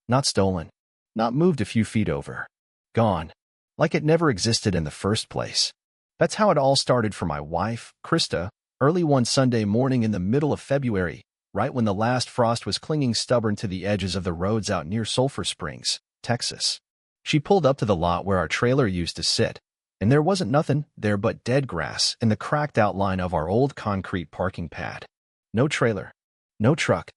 Not stolen. Not moved a few feet over. Gone. Like it never existed in the first place. That's how it all started for my wife, Krista, early one Sunday morning in the middle of February, right when the last frost was clinging stubborn to the edges of the roads out near Sulphur Springs, Texas. She pulled up to the lot where our trailer used to sit, and there wasn't nothing there but dead grass and the cracked outline of our old concrete parking pad. No trailer. No truck.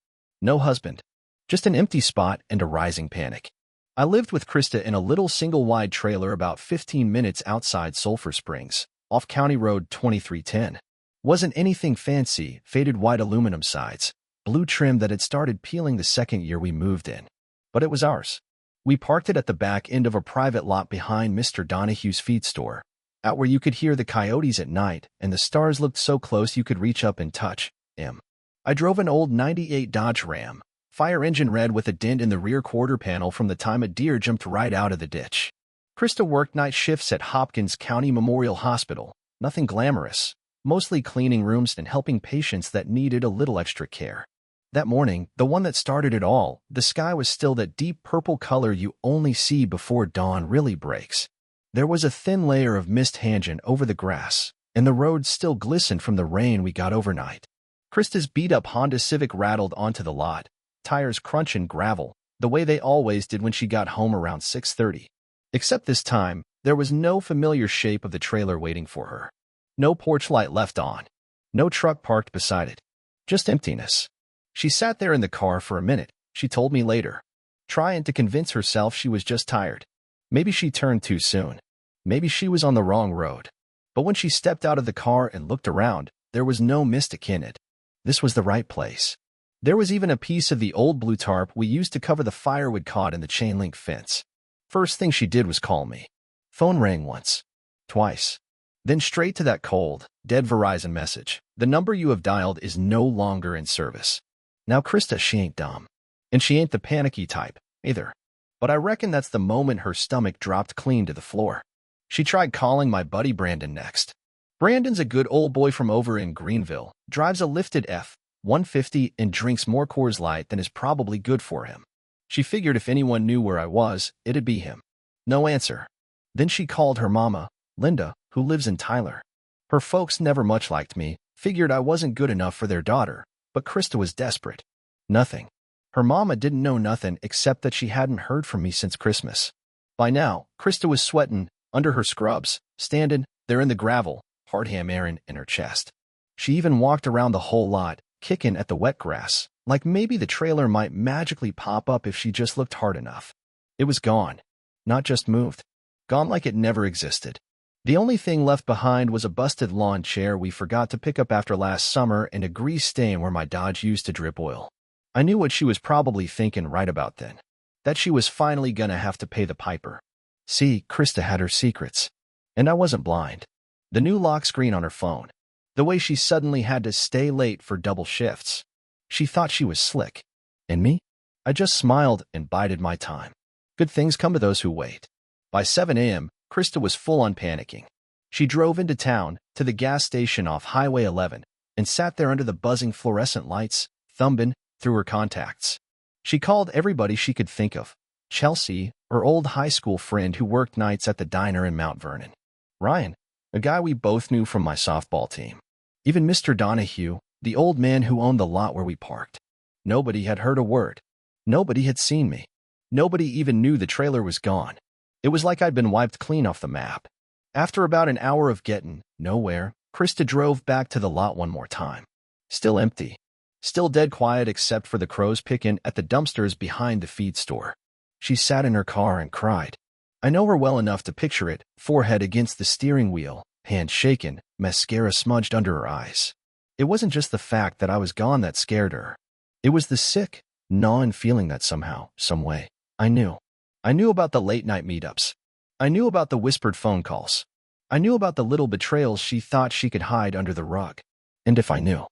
No husband. Just an empty spot and a rising panic. I lived with Krista in a little single-wide trailer about 15 minutes outside Sulphur Springs, off County Road 2310. Wasn't anything fancy, faded white aluminum sides, blue trim that had started peeling the second year we moved in. But it was ours. We parked it at the back end of a private lot behind Mr. Donahue's feed store, out where you could hear the coyotes at night and the stars looked so close you could reach up and touch them. I drove an old '98 Dodge Ram, fire engine red with a dent in the rear quarter panel from the time a deer jumped right out of the ditch. Krista worked night shifts at Hopkins County Memorial Hospital, nothing glamorous, mostly cleaning rooms and helping patients that needed a little extra care. That morning, the one that started it all, the sky was still that deep purple color you only see before dawn really breaks. There was a thin layer of mist hanging over the grass, and the road still glistened from the rain we got overnight. Krista's beat-up Honda Civic rattled onto the lot, tires crunching gravel, the way they always did when she got home around 6:30. Except this time, there was no familiar shape of the trailer waiting for her. No porch light left on. No truck parked beside it. Just emptiness. She sat there in the car for a minute, she told me later, trying to convince herself she was just tired. Maybe she turned too soon. Maybe she was on the wrong road. But when she stepped out of the car and looked around, there was no mistake in it. This was the right place. There was even a piece of the old blue tarp we used to cover the firewood caught in the chain-link fence. First thing she did was call me. Phone rang once. Twice. Then straight to that cold, dead Verizon message. The number you have dialed is no longer in service. Now Krista, she ain't dumb. And she ain't the panicky type, either. But I reckon that's the moment her stomach dropped clean to the floor. She tried calling my buddy Brandon next. Brandon's a good old boy from over in Greenville, drives a lifted F-150 and drinks more Coors Light than is probably good for him. She figured if anyone knew where I was, it'd be him. No answer. Then she called her mama, Linda, who lives in Tyler. Her folks never much liked me, figured I wasn't good enough for their daughter, but Krista was desperate. Nothing. Her mama didn't know nothing except that she hadn't heard from me since Christmas. By now, Krista was sweating under her scrubs, standing there in the gravel, hard hammering in her chest. She even walked around the whole lot, kicking at the wet grass, like maybe the trailer might magically pop up if she just looked hard enough. It was gone. Not just moved. Gone like it never existed. The only thing left behind was a busted lawn chair we forgot to pick up after last summer and a grease stain where my Dodge used to drip oil. I knew what she was probably thinking right about then. That she was finally gonna have to pay the piper. See, Krista had her secrets. And I wasn't blind. The new lock screen on her phone. The way she suddenly had to stay late for double shifts. She thought she was slick. And me? I just smiled and bided my time. Good things come to those who wait. By 7 a.m., Krista was full on panicking. She drove into town, to the gas station off Highway 11, and sat there under the buzzing fluorescent lights, thumbing through her contacts. She called everybody she could think of. Chelsea, her old high school friend who worked nights at the diner in Mount Vernon. Ryan, a guy we both knew from my softball team. Even Mr. Donahue, the old man who owned the lot where we parked. Nobody had heard a word. Nobody had seen me. Nobody even knew the trailer was gone. It was like I'd been wiped clean off the map. After about an hour of getting nowhere, Krista drove back to the lot one more time. Still empty. Still dead quiet except for the crows picking at the dumpsters behind the feed store. She sat in her car and cried. I know her well enough to picture it, forehead against the steering wheel, hand shaken, mascara smudged under her eyes. It wasn't just the fact that I was gone that scared her. It was the sick, gnawing feeling that somehow, some way, I knew. I knew about the late-night meetups. I knew about the whispered phone calls. I knew about the little betrayals she thought she could hide under the rug. And if I knew,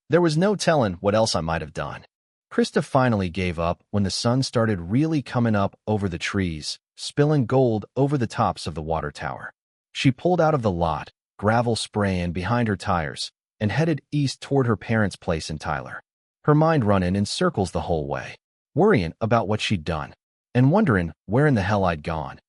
there was no telling what else I might have done. Krista finally gave up when the sun started really coming up over the trees, spilling gold over the tops of the water tower. She pulled out of the lot, gravel spraying behind her tires, and headed east toward her parents' place in Tyler. Her mind running in circles the whole way. worrying about what she'd done, and wondering where in the hell I'd gone,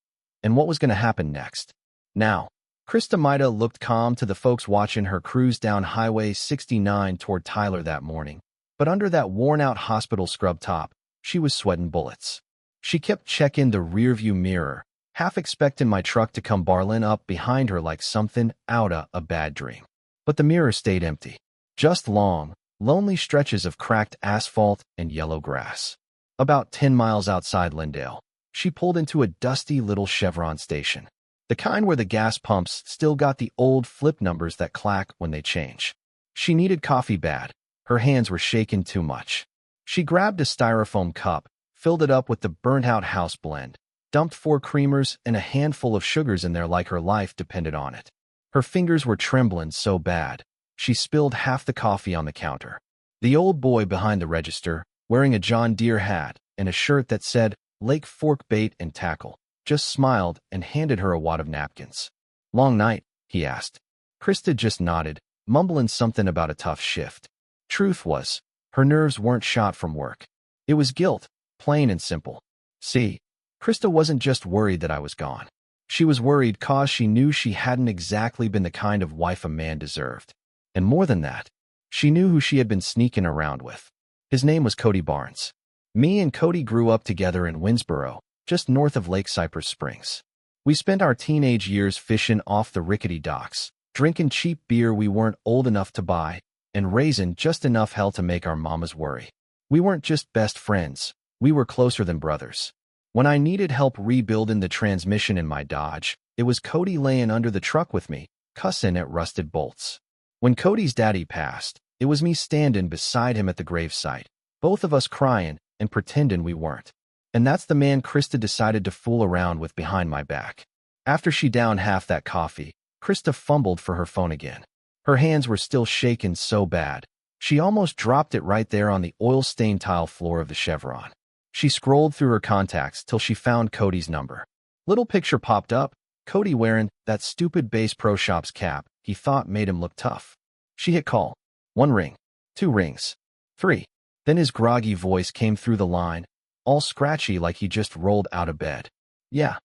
and what was going to happen next. Now, Krista might have looked calm to the folks watching her cruise down Highway 69 toward Tyler that morning, but under that worn-out hospital scrub top, she was sweating bullets. She kept checking the rearview mirror, half expecting my truck to come barreling up behind her like something outta a bad dream. But the mirror stayed empty. Just long, lonely stretches of cracked asphalt and yellow grass. About 10 miles outside Lindale, she pulled into a dusty little Chevron station. The kind where the gas pumps still got the old flip numbers that clack when they change. She needed coffee bad. Her hands were shaking too much. She grabbed a styrofoam cup, filled it up with the burnt-out house blend, dumped 4 creamers and a handful of sugars in there like her life depended on it. Her fingers were trembling so bad, she spilled half the coffee on the counter. The old boy behind the register, wearing a John Deere hat and a shirt that said Lake Fork Bait and Tackle, just smiled and handed her a wad of napkins. "Long night?" he asked. Krista just nodded, mumbling something about a tough shift. Truth was, her nerves weren't shot from work. It was guilt, plain and simple. See, Krista wasn't just worried that I was gone. She was worried 'cause she knew she hadn't exactly been the kind of wife a man deserved. And more than that, she knew who she had been sneaking around with. His name was Cody Barnes. Me and Cody grew up together in Winsboro, just north of Lake Cypress Springs. We spent our teenage years fishing off the rickety docks, drinking cheap beer we weren't old enough to buy, and raising just enough hell to make our mamas worry. We weren't just best friends, we were closer than brothers. When I needed help rebuilding the transmission in my Dodge, it was Cody laying under the truck with me, cussing at rusted bolts. When Cody's daddy passed, it was me standing beside him at the gravesite, both of us crying and pretending we weren't. And that's the man Krista decided to fool around with behind my back. After she downed half that coffee, Krista fumbled for her phone again. Her hands were still shaking so bad, she almost dropped it right there on the oil-stained tile floor of the Chevron. She scrolled through her contacts till she found Cody's number. Little picture popped up, Cody wearing that stupid Bass Pro Shops cap he thought made him look tough. She hit call. 1 ring. 2 rings. 3. Then his groggy voice came through the line, all scratchy like he just rolled out of bed. "Yeah."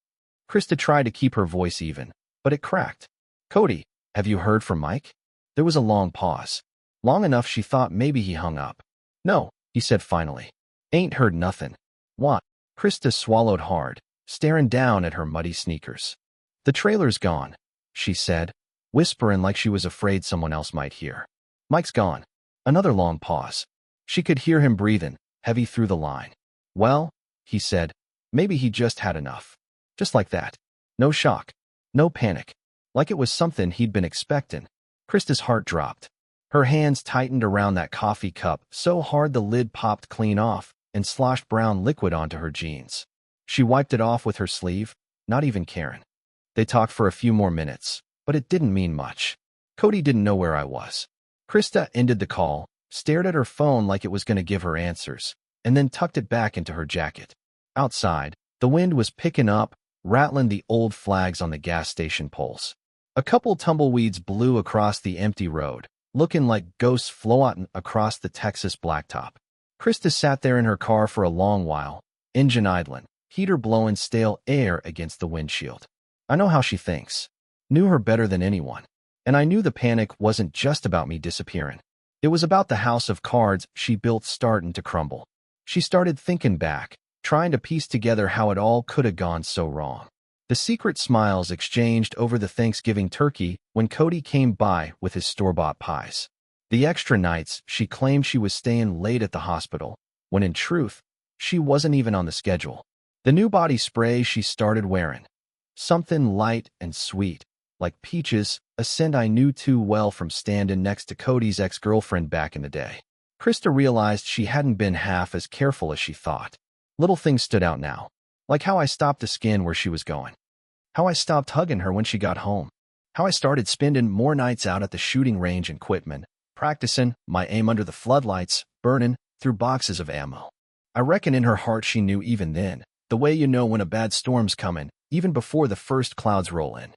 Krista tried to keep her voice even, but it cracked. "Cody, have you heard from Mike?" There was a long pause. Long enough she thought maybe he hung up. "No," he said finally. "Ain't heard nothing." "What?" Krista swallowed hard, staring down at her muddy sneakers. "The trailer's gone," she said, whispering like she was afraid someone else might hear. "Mike's gone." Another long pause. She could hear him breathing, heavy through the line. "Well," he said, "maybe he just had enough." Just like that. No shock. No panic. Like it was something he'd been expecting. Krista's heart dropped. Her hands tightened around that coffee cup so hard the lid popped clean off and sloshed brown liquid onto her jeans. She wiped it off with her sleeve, not even caring. They talked for a few more minutes, but it didn't mean much. Cody didn't know where I was. Krista ended the call, stared at her phone like it was going to give her answers, and then tucked it back into her jacket. Outside, the wind was picking up, rattling the old flags on the gas station poles. A couple tumbleweeds blew across the empty road, looking like ghosts floating across the Texas blacktop. Krista sat there in her car for a long while, engine idling, heater blowing stale air against the windshield. I know how she thinks. Knew her better than anyone. And I knew the panic wasn't just about me disappearing. It was about the house of cards she built starting to crumble. She started thinking back, trying to piece together how it all could have gone so wrong. The secret smiles exchanged over the Thanksgiving turkey when Cody came by with his store-bought pies. The extra nights she claimed she was staying late at the hospital, when in truth, she wasn't even on the schedule. The new body spray she started wearing. Something light and sweet, like peaches, a scent I knew too well from standing next to Cody's ex-girlfriend back in the day. Krista realized she hadn't been half as careful as she thought. Little things stood out now, like how I stopped to scan where she was going. How I stopped hugging her when she got home. How I started spending more nights out at the shooting range in Quitman, practicing my aim under the floodlights, burning through boxes of ammo. I reckon in her heart she knew even then, the way you know when a bad storm's coming, even before the first clouds roll in.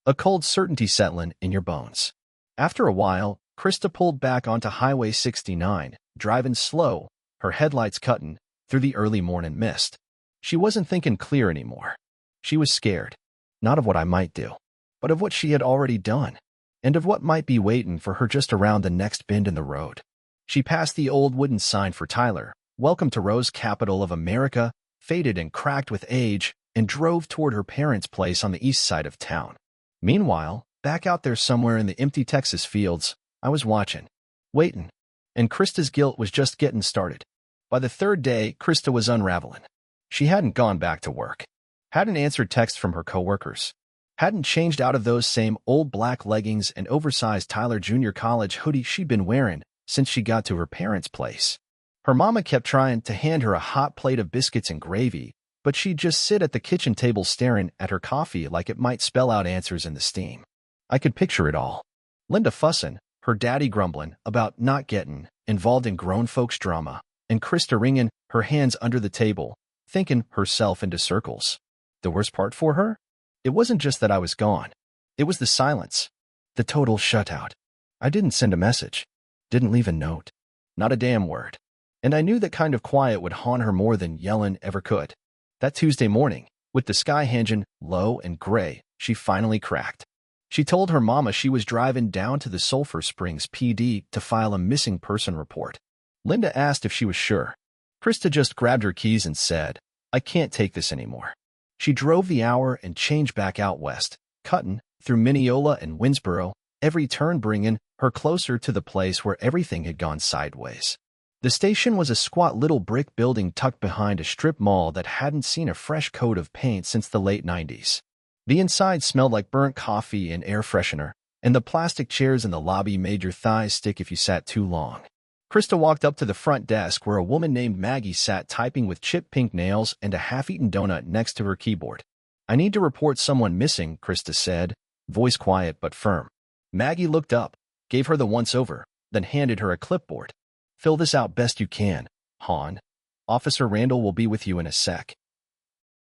A cold certainty settling in your bones. After a while, Krista pulled back onto Highway 69, driving slow, her headlights cutting, through the early morning mist. She wasn't thinking clear anymore. She was scared, not of what I might do, but of what she had already done, and of what might be waiting for her just around the next bend in the road. She passed the old wooden sign for Tyler, "Welcome to Rose Capital of America," faded and cracked with age, and drove toward her parents' place on the east side of town. Meanwhile, back out there somewhere in the empty Texas fields, I was watching, waiting, and Krista's guilt was just getting started. By the third day, Krista was unraveling. She hadn't gone back to work, hadn't answered texts from her coworkers, hadn't changed out of those same old black leggings and oversized Tyler Jr. college hoodie she'd been wearing since she got to her parents' place. Her mama kept trying to hand her a hot plate of biscuits and gravy, but she'd just sit at the kitchen table staring at her coffee like it might spell out answers in the steam. I could picture it all. Linda fussing, her daddy grumbling about not getting involved in grown folks' drama, and Krista wringing her hands under the table, thinking herself into circles. The worst part for her? It wasn't just that I was gone. It was the silence. The total shutout. I didn't send a message. Didn't leave a note. Not a damn word. And I knew that kind of quiet would haunt her more than yelling ever could. That Tuesday morning, with the sky hanging low and gray, she finally cracked. She told her mama she was driving down to the Sulphur Springs PD to file a missing person report. Linda asked if she was sure. Krista just grabbed her keys and said, "I can't take this anymore." She drove the hour and changed back out west, cutting through Mineola and Winsboro, every turn bringing her closer to the place where everything had gone sideways. The station was a squat little brick building tucked behind a strip mall that hadn't seen a fresh coat of paint since the late 90s. The inside smelled like burnt coffee and air freshener, and the plastic chairs in the lobby made your thighs stick if you sat too long. Krista walked up to the front desk where a woman named Maggie sat typing with chipped pink nails and a half-eaten donut next to her keyboard. "I need to report someone missing," Krista said, voice quiet but firm. Maggie looked up, gave her the once-over, then handed her a clipboard. "Fill this out best you can, hon. Officer Randall will be with you in a sec."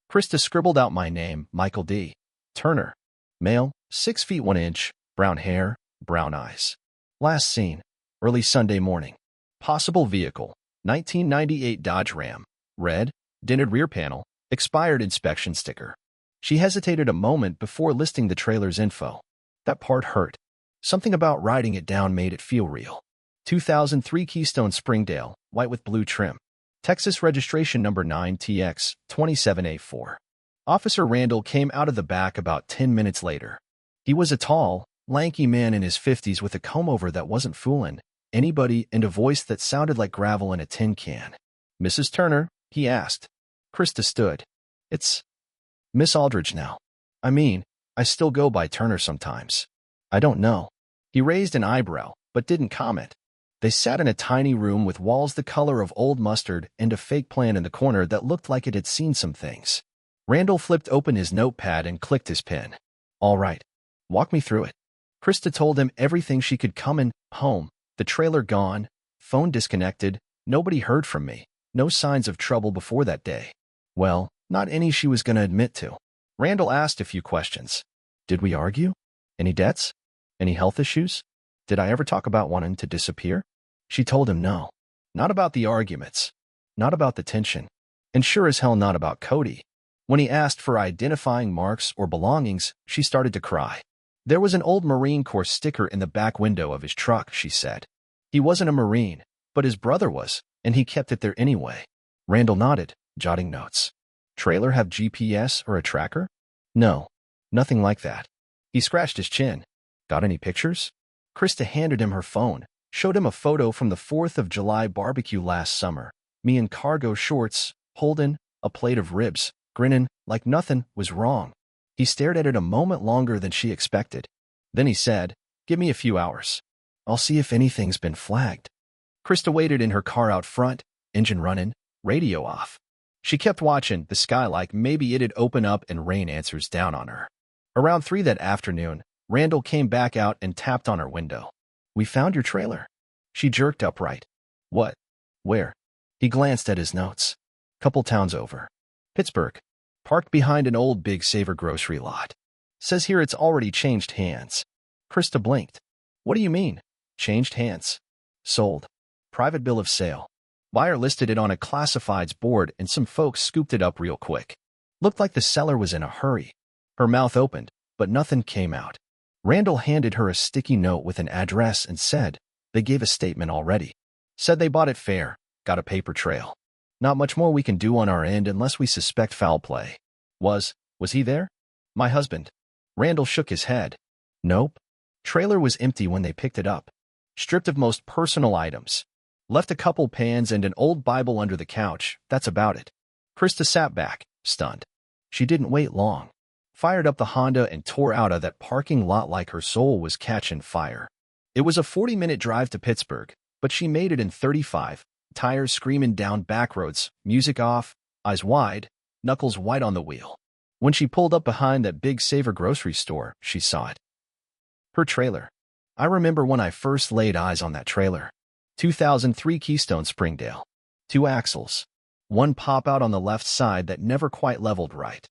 Krista scribbled out my name, Michael D. Turner. Male, 6 feet 1 inch, brown hair, brown eyes. Last seen, early Sunday morning. Possible vehicle, 1998 Dodge Ram. Red, dented rear panel, expired inspection sticker. She hesitated a moment before listing the trailer's info. That part hurt. Something about writing it down made it feel real. 2003 Keystone Springdale, white with blue trim. Texas registration number 9TX27A4. Officer Randall came out of the back about 10 minutes later. He was a tall, lanky man in his 50s with a comb-over that wasn't fooling anybody and a voice that sounded like gravel in a tin can. "Mrs. Turner?" he asked. Krista stood. "It's Miss Aldridge now. I mean, I still go by Turner sometimes." "I don't know." He raised an eyebrow, but didn't comment. They sat in a tiny room with walls the color of old mustard and a fake plant in the corner that looked like it had seen some things. Randall flipped open his notepad and clicked his pen. "All right. Walk me through it." Krista told him everything she could coming home. The trailer gone, phone disconnected, nobody heard from me, no signs of trouble before that day. Well, not any she was going to admit to. Randall asked a few questions. Did we argue? Any debts? Any health issues? Did I ever talk about wanting to disappear? She told him no. Not about the arguments. Not about the tension. And sure as hell not about Cody. When he asked for identifying marks or belongings, she started to cry. There was an old Marine Corps sticker in the back window of his truck, she said. He wasn't a Marine, but his brother was, and he kept it there anyway. Randall nodded, jotting notes. "Trailer have GPS or a tracker?" "No, nothing like that." He scratched his chin. "Got any pictures?" Krista handed him her phone, showed him a photo from the 4th of July barbecue last summer. Me in cargo shorts, holding a plate of ribs, grinning like nothing was wrong. He stared at it a moment longer than she expected. Then he said, "Give me a few hours. I'll see if anything's been flagged." Krista waited in her car out front, engine running, radio off. She kept watching the sky like maybe it'd open up and rain answers down on her. Around 3 that afternoon, Randall came back out and tapped on her window. "We found your trailer." She jerked upright. "What? Where?" He glanced at his notes. "Couple towns over. Pittsburgh. Parked behind an old Big Saver grocery lot. Says here it's already changed hands." Krista blinked. "What do you mean, changed hands?" "Sold. Private bill of sale. Buyer listed it on a classifieds board and some folks scooped it up real quick. Looked like the seller was in a hurry. Her mouth opened, but nothing came out. Randall handed her a sticky note with an address and said, "They gave a statement already. Said they bought it fair, got a paper trail. Not much more we can do on our end unless we suspect foul play." Was he there? My husband. Randall shook his head. Nope. Trailer was empty when they picked it up. Stripped of most personal items. Left a couple pans and an old Bible under the couch, that's about it. Krista sat back, stunned. She didn't wait long. Fired up the Honda and tore out of that parking lot like her soul was catching fire. It was a 40-minute drive to Pittsburgh, but she made it in 35, tires screaming down back roads, music off, eyes wide, knuckles white on the wheel. When she pulled up behind that big Savor grocery store, she saw it. Her trailer. I remember when I first laid eyes on that trailer. 2003 Keystone Springdale. 2 axles. One pop-out on the left side that never quite leveled right.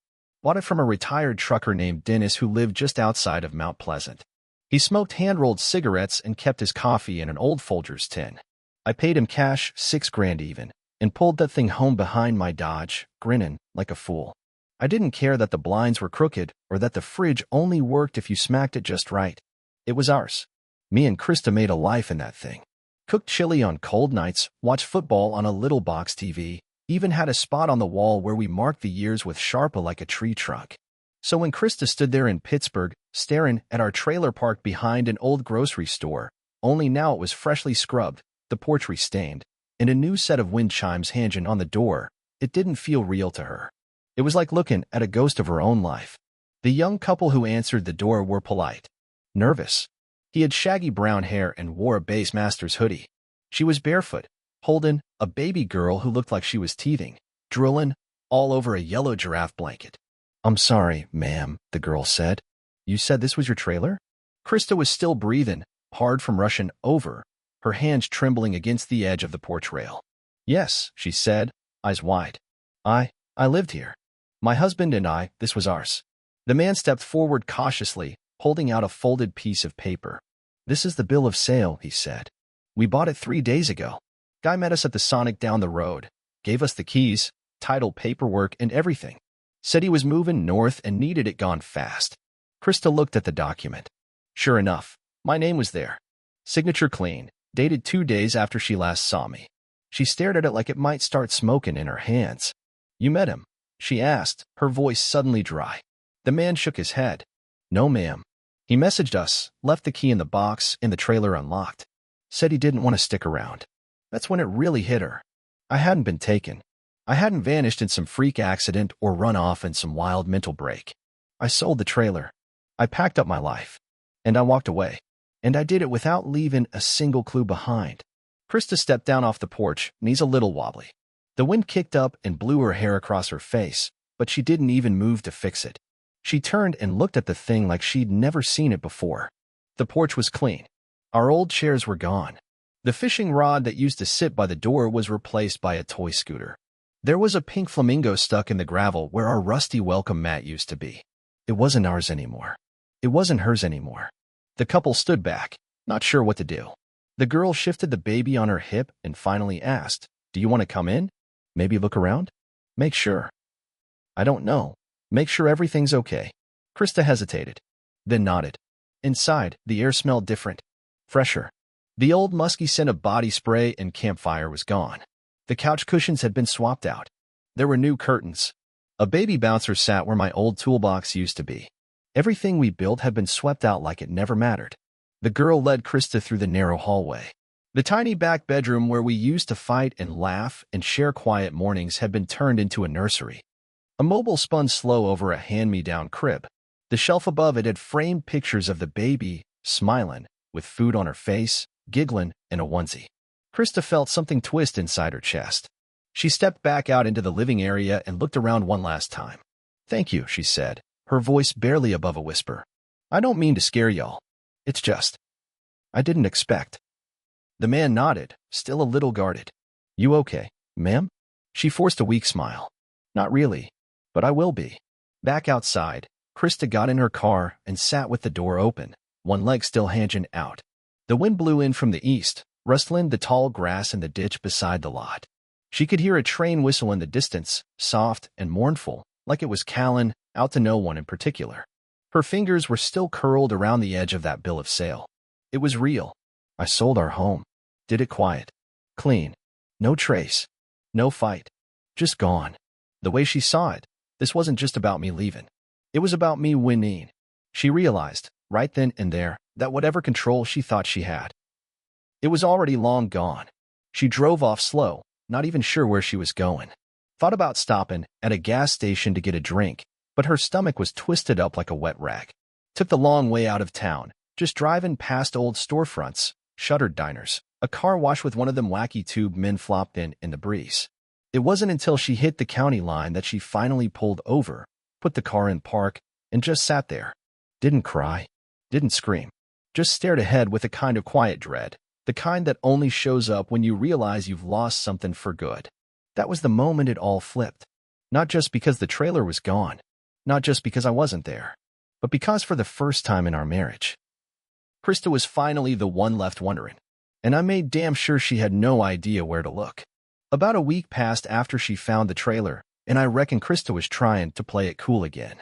Bought it from a retired trucker named Dennis who lived just outside of Mount Pleasant. He smoked hand-rolled cigarettes and kept his coffee in an old Folgers tin. I paid him cash, $6,000 even, and pulled that thing home behind my Dodge, grinning like a fool. I didn't care that the blinds were crooked or that the fridge only worked if you smacked it just right. It was ours. Me and Krista made a life in that thing. Cooked chili on cold nights, watched football on a little box TV, even had a spot on the wall where we marked the years with Sharpa like a tree trunk. So when Krista stood there in Pittsburgh, staring at our trailer parked behind an old grocery store, only now it was freshly scrubbed, the porch restained, and a new set of wind chimes hanging on the door, it didn't feel real to her. It was like looking at a ghost of her own life. The young couple who answered the door were polite. Nervous. He had shaggy brown hair and wore a Base Masters hoodie. She was barefoot, holding a baby girl who looked like she was teething, drooling, all over a yellow giraffe blanket. "I'm sorry, ma'am," the girl said. "You said this was your trailer?" Krista was still breathing, hard from rushing over, her hands trembling against the edge of the porch rail. "Yes," she said, eyes wide. I lived here. My husband and I, this was ours." The man stepped forward cautiously, holding out a folded piece of paper. "This is the bill of sale," he said. "We bought it 3 days ago. Guy met us at the Sonic down the road, gave us the keys, title paperwork, and everything. Said he was moving north and needed it gone fast." Krista looked at the document. Sure enough, my name was there. Signature clean, dated 2 days after she last saw me. She stared at it like it might start smoking in her hands. "You met him?" she asked, her voice suddenly dry. The man shook his head. "No, ma'am. He messaged us, left the key in the box, and the trailer unlocked. Said he didn't want to stick around." That's when it really hit her. I hadn't been taken. I hadn't vanished in some freak accident or run off in some wild mental break. I sold the trailer. I packed up my life. And I walked away. And I did it without leaving a single clue behind. Krista stepped down off the porch, knees a little wobbly. The wind kicked up and blew her hair across her face, but she didn't even move to fix it. She turned and looked at the thing like she'd never seen it before. The porch was clean. Our old chairs were gone. The fishing rod that used to sit by the door was replaced by a toy scooter. There was a pink flamingo stuck in the gravel where our rusty welcome mat used to be. It wasn't ours anymore. It wasn't hers anymore. The couple stood back, not sure what to do. The girl shifted the baby on her hip and finally asked, "Do you want to come in? Maybe look around? Make sure." "I don't know. Make sure everything's okay." Krista hesitated, then nodded. Inside, the air smelled different, fresher. The old musky scent of body spray and campfire was gone. The couch cushions had been swapped out. There were new curtains. A baby bouncer sat where my old toolbox used to be. Everything we built had been swept out like it never mattered. The girl led Krista through the narrow hallway. The tiny back bedroom where we used to fight and laugh and share quiet mornings had been turned into a nursery. A mobile spun slow over a hand-me-down crib. The shelf above it had framed pictures of the baby, smiling, with food on her face, giggling, in a onesie. Krista felt something twist inside her chest. She stepped back out into the living area and looked around one last time. "Thank you," she said, her voice barely above a whisper. "I don't mean to scare y'all. It's just, I didn't expect." The man nodded, still a little guarded. "You okay, ma'am?" She forced a weak smile. "Not really, but I will be." Back outside, Krista got in her car and sat with the door open, one leg still hanging out. The wind blew in from the east, rustling the tall grass in the ditch beside the lot. She could hear a train whistle in the distance, soft and mournful, like it was calling out to no one in particular. Her fingers were still curled around the edge of that bill of sale. It was real. I sold our home. Did it quiet. Clean. No trace. No fight. Just gone. The way she saw it, this wasn't just about me leaving. It was about me winning. She realized, right then and there, that whatever control she thought she had, it was already long gone. She drove off slow, not even sure where she was going. Thought about stopping at a gas station to get a drink, but her stomach was twisted up like a wet rag. Took the long way out of town, just driving past old storefronts, shuttered diners, a car wash with one of them wacky tube men flopped in the breeze. It wasn't until she hit the county line that she finally pulled over, put the car in park, and just sat there. Didn't cry. Didn't scream. Just stared ahead with a kind of quiet dread, the kind that only shows up when you realize you've lost something for good. That was the moment it all flipped. Not just because the trailer was gone, not just because I wasn't there, but because for the first time in our marriage, Krista was finally the one left wondering, and I made damn sure she had no idea where to look. About a week passed after she found the trailer, and I reckon Krista was trying to play it cool again.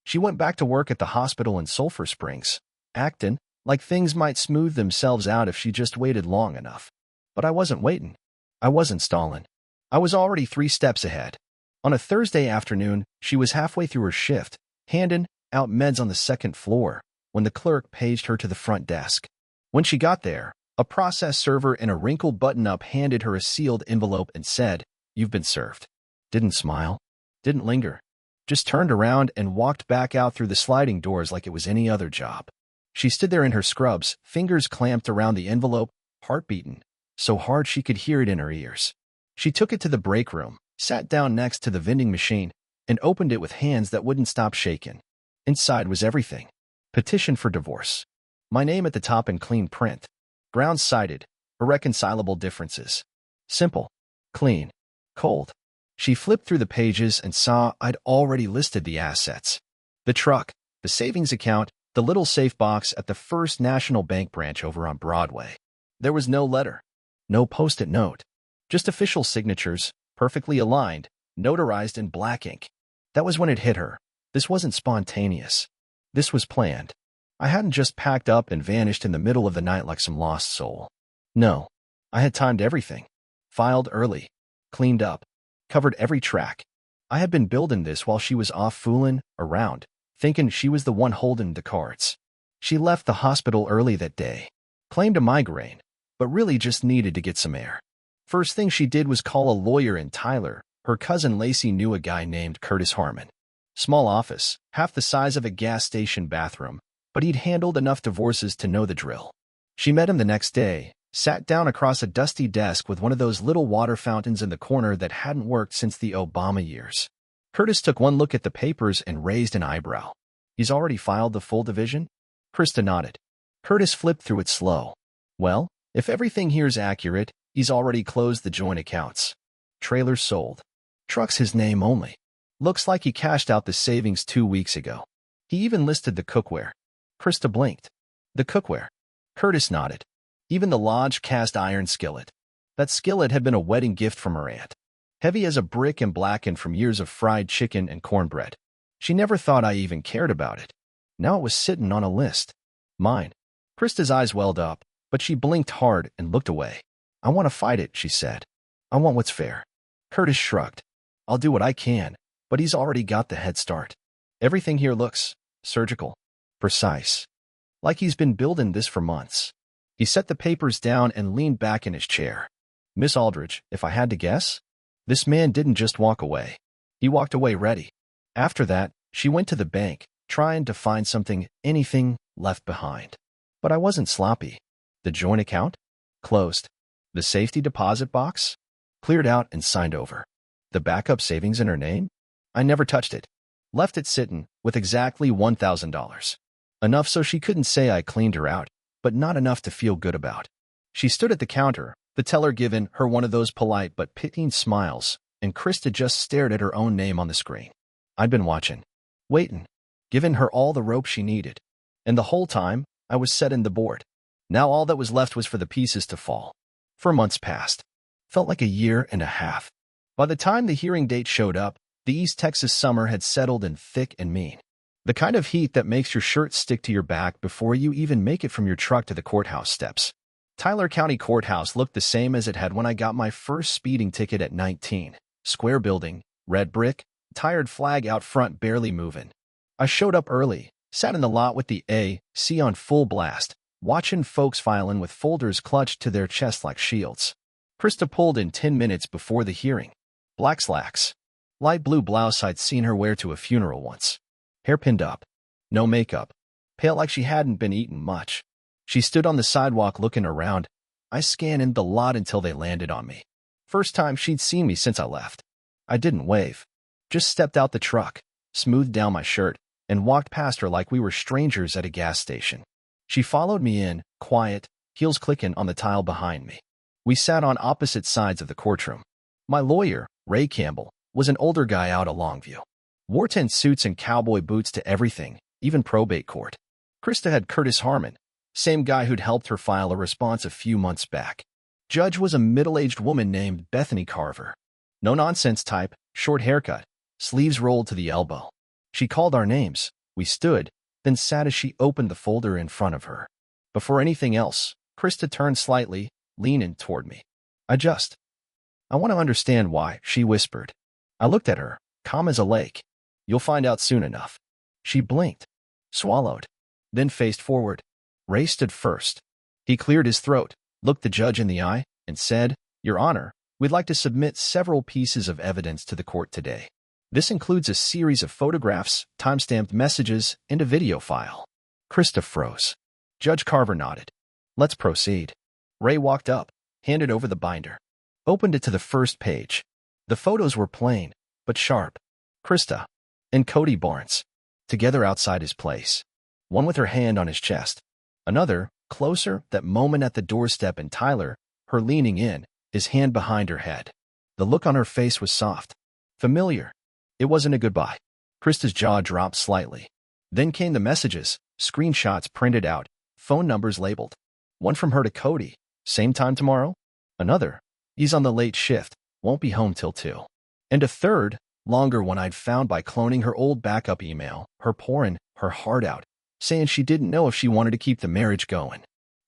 She went back to work at the hospital in Sulphur Springs, acting like things might smooth themselves out if she just waited long enough. But I wasn't waiting. I wasn't stalling. I was already 3 steps ahead. On a Thursday afternoon, she was halfway through her shift, handing out meds on the 2nd floor, when the clerk paged her to the front desk. When she got there, a process server in a wrinkled button-up handed her a sealed envelope and said, "You've been served." Didn't smile. Didn't linger. Just turned around and walked back out through the sliding doors like it was any other job. She stood there in her scrubs, fingers clamped around the envelope, heart beating so hard she could hear it in her ears. She took it to the break room, sat down next to the vending machine, and opened it with hands that wouldn't stop shaking. Inside was everything. Petition for divorce. My name at the top in clean print. Grounds cited. Irreconcilable differences. Simple. Clean. Cold. She flipped through the pages and saw I'd already listed the assets. The truck, the savings account, the little safe box at the First National Bank branch over on Broadway. There was no letter. No post-it note. Just official signatures, perfectly aligned, notarized in black ink. That was when it hit her. This wasn't spontaneous. This was planned. I hadn't just packed up and vanished in the middle of the night like some lost soul. No. I had timed everything. Filed early. Cleaned up. Covered every track. I had been building this while she was off fooling around, thinking she was the one holding the cards. She left the hospital early that day. Claimed a migraine, but really just needed to get some air. First thing she did was call a lawyer in Tyler. Her cousin Lacey knew a guy named Curtis Harmon. Small office, half the size of a gas station bathroom, but he'd handled enough divorces to know the drill. She met him the next day, sat down across a dusty desk with one of those little water fountains in the corner that hadn't worked since the Obama years. Curtis took one look at the papers and raised an eyebrow. "He's already filed the full division?" Krista nodded. Curtis flipped through it slow. "Well, if everything here's accurate, he's already closed the joint accounts. Trailers sold. Truck's his name only. Looks like he cashed out the savings 2 weeks ago. He even listed the cookware." Krista blinked. "The cookware?" Curtis nodded. "Even the Lodge cast iron skillet. That skillet had been a wedding gift from her aunt. Heavy as a brick and blackened from years of fried chicken and cornbread. She never thought I even cared about it. Now it was sitting on a list. Mine." Krista's eyes welled up, but she blinked hard and looked away. "I want to fight it," she said. "I want what's fair." Curtis shrugged. "I'll do what I can, but he's already got the head start. Everything here looks surgical, precise. Like he's been building this for months." He set the papers down and leaned back in his chair. "Miss Aldridge, if I had to guess, this man didn't just walk away. He walked away ready. After that, she went to the bank, trying to find something, anything, left behind. But I wasn't sloppy. The joint account? Closed. The safety deposit box? Cleared out and signed over. The backup savings in her name? I never touched it. Left it sitting, with exactly $1,000. Enough so she couldn't say I cleaned her out, but not enough to feel good about. She stood at the counter, the teller giving her one of those polite but pitying smiles, and Krista just stared at her own name on the screen. I'd been watching, waiting, giving her all the rope she needed. And the whole time, I was setting the board. Now all that was left was for the pieces to fall. For months past. Felt like a year and a half. By the time the hearing date showed up, the East Texas summer had settled in thick and mean. The kind of heat that makes your shirt stick to your back before you even make it from your truck to the courthouse steps. Tyler County Courthouse looked the same as it had when I got my first speeding ticket at 19. Square building, red brick, tired flag out front barely moving. I showed up early, sat in the lot with the AC on full blast, watching folks filing with folders clutched to their chests like shields. Krista pulled in 10 minutes before the hearing. Black slacks. Light blue blouse I'd seen her wear to a funeral once. Hair pinned up. No makeup. Pale like she hadn't been eating much. She stood on the sidewalk looking around. I scanned the lot until they landed on me. First time she'd seen me since I left. I didn't wave. Just stepped out the truck, smoothed down my shirt, and walked past her like we were strangers at a gas station. She followed me in, quiet, heels clicking on the tile behind me. We sat on opposite sides of the courtroom. My lawyer, Ray Campbell, was an older guy out of Longview. Wore tense suits and cowboy boots to everything, even probate court. Krista had Curtis Harmon, same guy who'd helped her file a response a few months back. Judge was a middle-aged woman named Bethany Carver. No-nonsense type, short haircut, sleeves rolled to the elbow. She called our names. We stood, then sat as she opened the folder in front of her. Before anything else, Krista turned slightly, leaning toward me. I want to understand why, she whispered. I looked at her, calm as a lake. You'll find out soon enough. She blinked, swallowed, then faced forward. Ray stood first. He cleared his throat, looked the judge in the eye, and said, Your Honor, we'd like to submit several pieces of evidence to the court today. This includes a series of photographs, time-stamped messages, and a video file. Krista froze. Judge Carver nodded. Let's proceed. Ray walked up, handed over the binder. Opened it to the first page. The photos were plain, but sharp. Krista and Cody Barnes, together outside his place. One with her hand on his chest. Another, closer, that moment at the doorstep, and Tyler, her leaning in, his hand behind her head. The look on her face was soft. Familiar. It wasn't a goodbye. Krista's jaw dropped slightly. Then came the messages, screenshots printed out, phone numbers labeled. One from her to Cody. Same time tomorrow? Another. He's on the late shift, won't be home till 2. And a third, longer one I'd found by cloning her old backup email, her pouring her heart out, saying she didn't know if she wanted to keep the marriage going.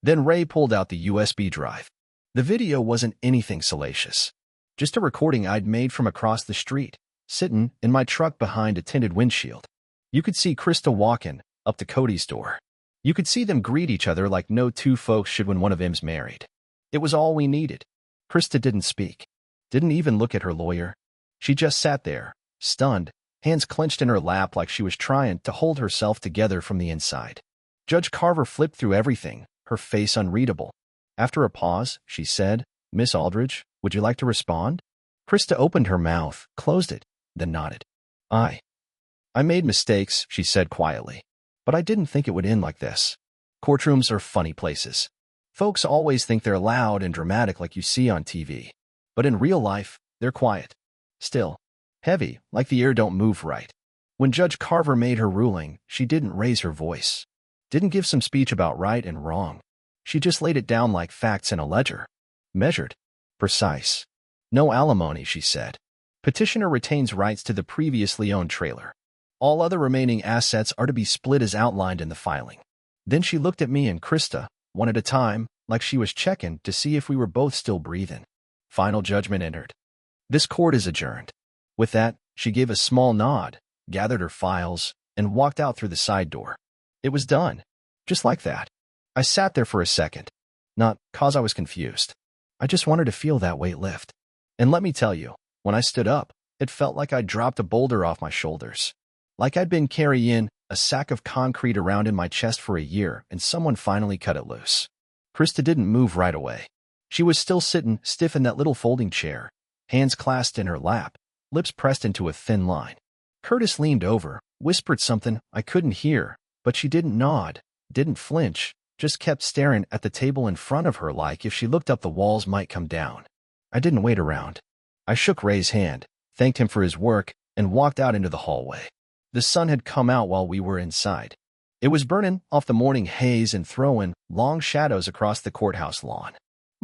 Then Ray pulled out the USB drive. The video wasn't anything salacious. Just a recording I'd made from across the street, sitting in my truck behind a tinted windshield. You could see Krista walking up to Cody's door. You could see them greet each other like no two folks should when one of them's married. It was all we needed. Krista didn't speak. Didn't even look at her lawyer. She just sat there, stunned, hands clenched in her lap like she was trying to hold herself together from the inside. Judge Carver flipped through everything, her face unreadable. After a pause, she said, Miss Aldridge, would you like to respond? Krista opened her mouth, closed it, then nodded. I made mistakes, she said quietly. But I didn't think it would end like this. Courtrooms are funny places. Folks always think they're loud and dramatic like you see on TV. But in real life, they're quiet. Still. Heavy, like the air don't move right. When Judge Carver made her ruling, she didn't raise her voice. Didn't give some speech about right and wrong. She just laid it down like facts in a ledger. Measured. Precise. No alimony, she said. Petitioner retains rights to the previously owned trailer. All other remaining assets are to be split as outlined in the filing. Then she looked at me and Krista, one at a time, like she was checking to see if we were both still breathing. Final judgment entered. This court is adjourned. With that, she gave a small nod, gathered her files, and walked out through the side door. It was done. Just like that. I sat there for a second. Not 'cause I was confused. I just wanted to feel that weight lift. And let me tell you, when I stood up, it felt like I'd dropped a boulder off my shoulders. Like I'd been carrying a sack of concrete around in my chest for a year and someone finally cut it loose. Krista didn't move right away. She was still sitting stiff in that little folding chair, hands clasped in her lap, lips pressed into a thin line. Curtis leaned over, whispered something I couldn't hear, but she didn't nod, didn't flinch, just kept staring at the table in front of her like if she looked up the walls might come down. I didn't wait around. I shook Ray's hand, thanked him for his work, and walked out into the hallway. The sun had come out while we were inside. It was burning off the morning haze and throwing long shadows across the courthouse lawn.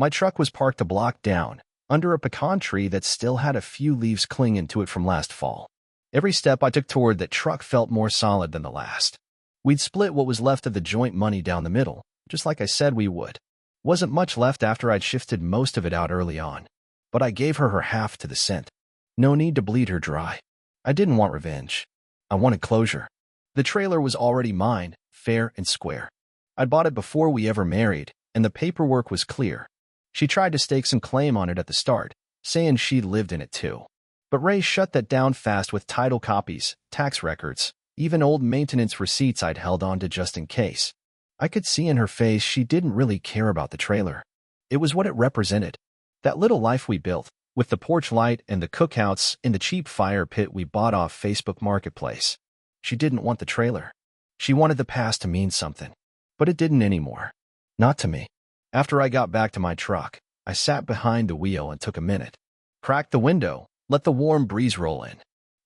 My truck was parked a block down, under a pecan tree that still had a few leaves clinging to it from last fall. Every step I took toward that truck felt more solid than the last. We'd split what was left of the joint money down the middle, just like I said we would. Wasn't much left after I'd shifted most of it out early on, but I gave her half to the cent. No need to bleed her dry. I didn't want revenge. I wanted closure. The trailer was already mine, fair and square. I'd bought it before we ever married, and the paperwork was clear. She tried to stake some claim on it at the start, saying she'd lived in it too. But Ray shut that down fast with title copies, tax records, even old maintenance receipts I'd held on to just in case. I could see in her face she didn't really care about the trailer. It was what it represented. That little life we built, with the porch light and the cookouts in the cheap fire pit we bought off Facebook Marketplace. She didn't want the trailer. She wanted the past to mean something. But it didn't anymore. Not to me. After I got back to my truck, I sat behind the wheel and took a minute. Cracked the window, let the warm breeze roll in.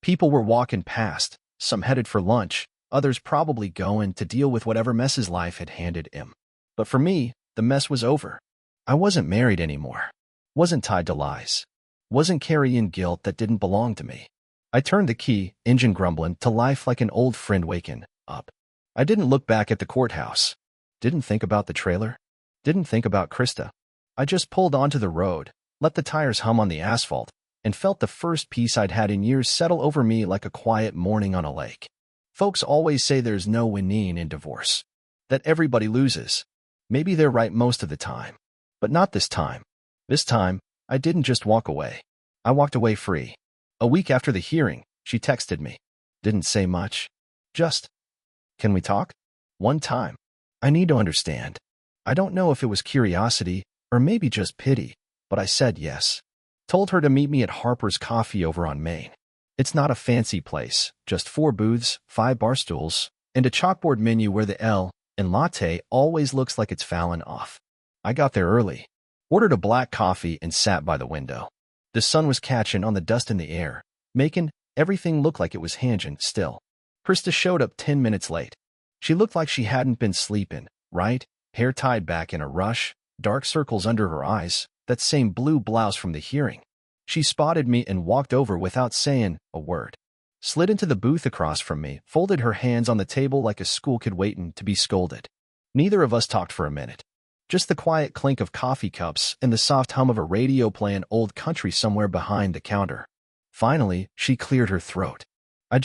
People were walking past, some headed for lunch, others probably going to deal with whatever messes life had handed him. But for me, the mess was over. I wasn't married anymore. Wasn't tied to lies. Wasn't carrying guilt that didn't belong to me. I turned the key, engine grumbling, to life like an old friend waking up. I didn't look back at the courthouse. Didn't think about the trailer. Didn't think about Krista. I just pulled onto the road, let the tires hum on the asphalt, and felt the first peace I'd had in years settle over me like a quiet morning on a lake. Folks always say there's no winning in divorce, that everybody loses. Maybe they're right most of the time. But not this time. This time, I didn't just walk away. I walked away free. A week after the hearing, she texted me. Didn't say much. Just, can we talk? One time. I need to understand. I don't know if it was curiosity or maybe just pity, but I said yes. Told her to meet me at Harper's Coffee over on Main. It's not a fancy place, just 4 booths, 5 bar stools, and a chalkboard menu where the L in latte always looks like it's fallen off. I got there early, ordered a black coffee and sat by the window. The sun was catching on the dust in the air, making everything look like it was hanging still. Krista showed up 10 minutes late. She looked like she hadn't been sleeping, right? Hair tied back in a rush, dark circles under her eyes, that same blue blouse from the hearing. She spotted me and walked over without saying a word. Slid into the booth across from me, folded her hands on the table like a school kid waiting to be scolded. Neither of us talked for a minute. Just the quiet clink of coffee cups and the soft hum of a radio playing old country somewhere behind the counter. Finally, she cleared her throat. I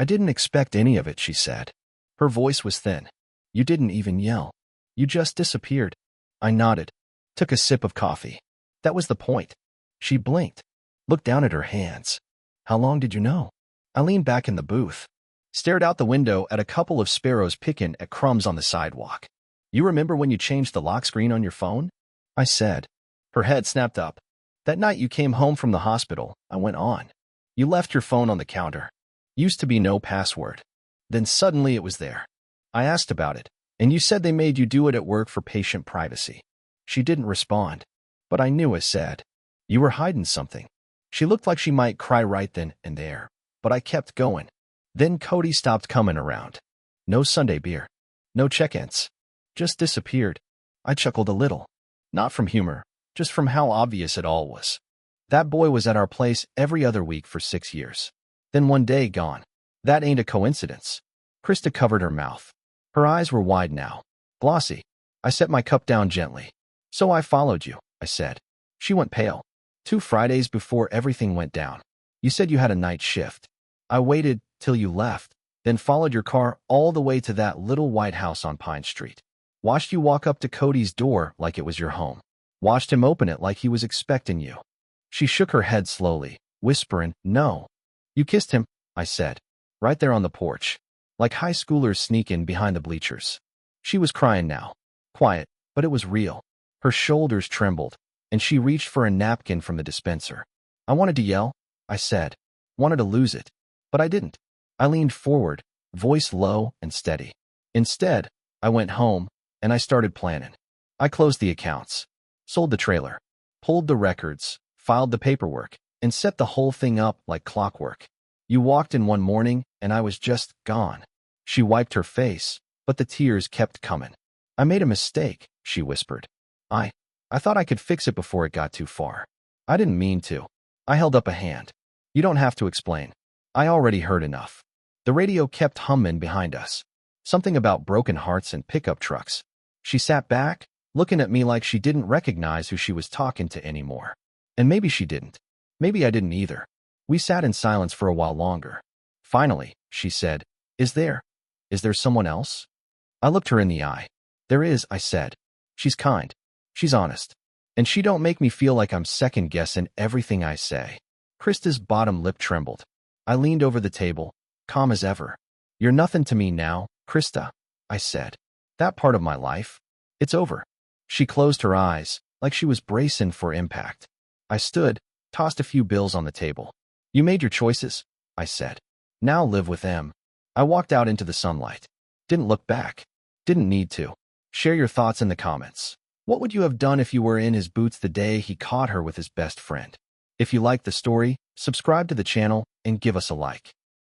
didn't expect any of it, she said. Her voice was thin. You didn't even yell. You just disappeared. I nodded. Took a sip of coffee. That was the point. She blinked. Looked down at her hands. How long did you know? I leaned back in the booth. Stared out the window at a couple of sparrows picking at crumbs on the sidewalk. You remember when you changed the lock screen on your phone? I said. Her head snapped up. That night you came home from the hospital, I went on. You left your phone on the counter. Used to be no password. Then suddenly it was there. I asked about it, and you said they made you do it at work for patient privacy. She didn't respond, but I knew I said. You were hiding something. She looked like she might cry right then and there, but I kept going. Then Cody stopped coming around. No Sunday beer. No check-ins. Just disappeared. I chuckled a little. Not from humor, just from how obvious it all was. That boy was at our place every other week for 6 years. Then one day gone. That ain't a coincidence. Krista covered her mouth. Her eyes were wide now. Glossy. I set my cup down gently. So I followed you, I said. She went pale. 2 Fridays before everything went down. You said you had a night shift. I waited till you left, then followed your car all the way to that little white house on Pine Street. Watched you walk up to Cody's door like it was your home. Watched him open it like he was expecting you. She shook her head slowly, whispering, no. You kissed him, I said. Right there on the porch. Like high schoolers sneaking behind the bleachers. She was crying now. Quiet, but it was real. Her shoulders trembled, and she reached for a napkin from the dispenser. I wanted to yell, I said. Wanted to lose it. But I didn't. I leaned forward, voice low and steady. Instead, I went home, and I started planning. I closed the accounts, sold the trailer, pulled the records, filed the paperwork, and set the whole thing up like clockwork. You walked in one morning, and I was just gone. She wiped her face, but the tears kept coming. I made a mistake, she whispered. I thought I could fix it before it got too far. I didn't mean to. I held up a hand. You don't have to explain. I already heard enough. The radio kept humming behind us. Something about broken hearts and pickup trucks. She sat back, looking at me like she didn't recognize who she was talking to anymore. And maybe she didn't. Maybe I didn't either. We sat in silence for a while longer. Finally, she said, Is there someone else? I looked her in the eye. There is, I said. She's kind. She's honest. And she don't make me feel like I'm second-guessing everything I say. Krista's bottom lip trembled. I leaned over the table, calm as ever. You're nothing to me now, Krista, I said. That part of my life, it's over. She closed her eyes, like she was bracing for impact. I stood, tossed a few bills on the table. You made your choices, I said. Now live with them. I walked out into the sunlight. Didn't look back. Didn't need to. Share your thoughts in the comments. What would you have done if you were in his boots the day he caught her with his best friend? If you liked the story, subscribe to the channel and give us a like.